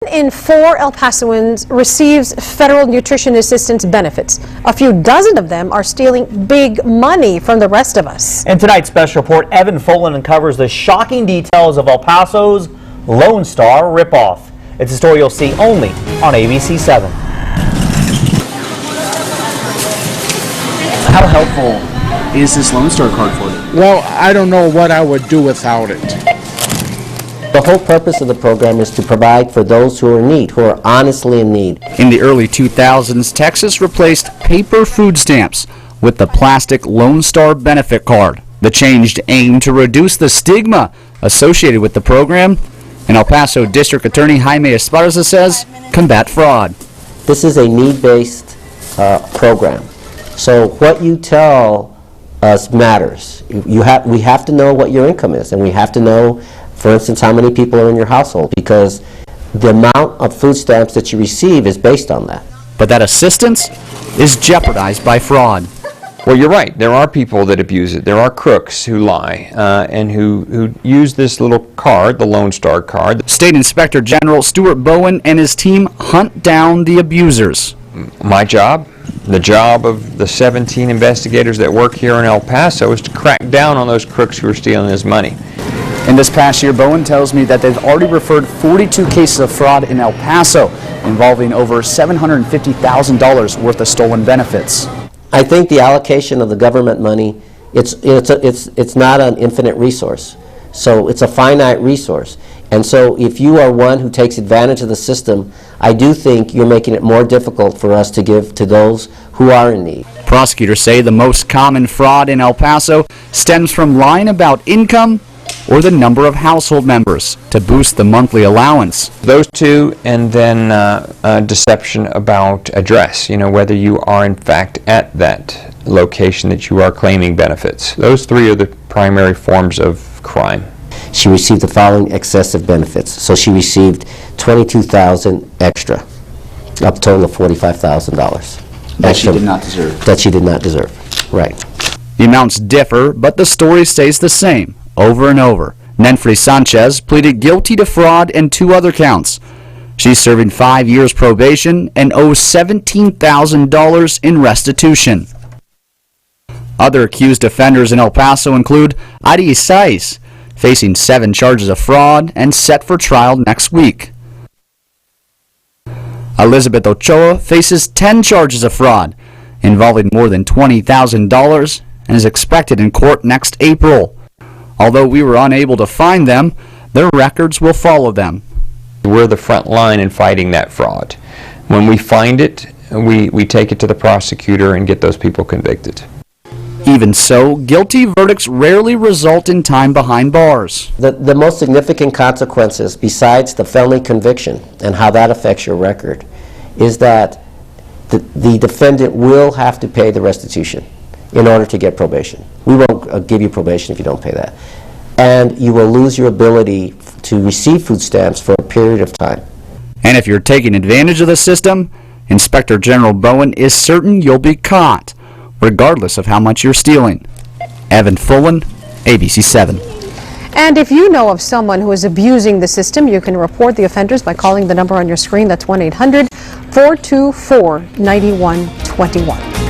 in 4 El Pasoans receives federal nutrition assistance benefits. A few dozen of them are stealing big money from the rest of us. In tonight's special report, Evan Folan uncovers the shocking details of El Paso's Lone Star ripoff. It's a story you'll see only on ABC-7. How helpful is this Lone Star card for you? Well, I don't know what I would do without it. The whole purpose of the program is to provide for those who are in need, who are honestly in need. In the early 2000s, Texas replaced paper food stamps with the plastic Lone Star benefit card. The change aimed to reduce the stigma associated with the program, and El Paso District Attorney Jaime Esparza says combat fraud. This is a need-based program. So what you tell us matters. We have to know what your income is, and we have to know, for instance, how many people are in your household, because the amount of food stamps that you receive is based on that. But that assistance is jeopardized by fraud. Well, you're right. There are people that abuse it. There are crooks who lie and who use this little card, the Lone Star card. State Inspector General Stuart Bowen and his team hunt down the abusers. My job, the job of the 17 investigators that work here in El Paso, is to crack down on those crooks who are stealing his money. In this past year, Bowen tells me that they've already referred 42 cases of fraud in El Paso involving over $750,000 worth of stolen benefits. I think the allocation of the government money, it's not an infinite resource. So it's a finite resource. And so if you are one who takes advantage of the system, I do think you're making it more difficult for us to give to those who are in need. Prosecutors say the most common fraud in El Paso stems from lying about income or the number of household members to boost the monthly allowance. Those two, and then deception about address, whether you are in fact at that location that you are claiming benefits. Those three are the primary forms of crime. She received the following excessive benefits. So she received $22,000 extra, up a total of $45,000. That she did not deserve. That she did not deserve, right. The amounts differ, but the story stays the same, over and over. Nenfrey Sanchez pleaded guilty to fraud and 2 other counts. She's serving 5 years probation and owes $17,000 in restitution. Other accused offenders in El Paso include ABC-7, facing 7 charges of fraud and set for trial next week. Elizabeth Ochoa faces 10 charges of fraud involving more than $20,000 and is expected in court next April. Although we were unable to find them, their records will follow them. We're the front line in fighting that fraud. When we find it, we take it to the prosecutor and get those people convicted. Even so, guilty verdicts rarely result in time behind bars. The most significant consequences, besides the felony conviction and how that affects your record, is that the defendant will have to pay the restitution in order to get probation. We won't give you probation if you don't pay that. And you will lose your ability to receive food stamps for a period of time. And if you're taking advantage of the system, Inspector General Bowen is certain you'll be caught, regardless of how much you're stealing. Evan Folan, ABC-7. And if you know of someone who is abusing the system, you can report the offenders by calling the number on your screen. That's 1-800-424-9121.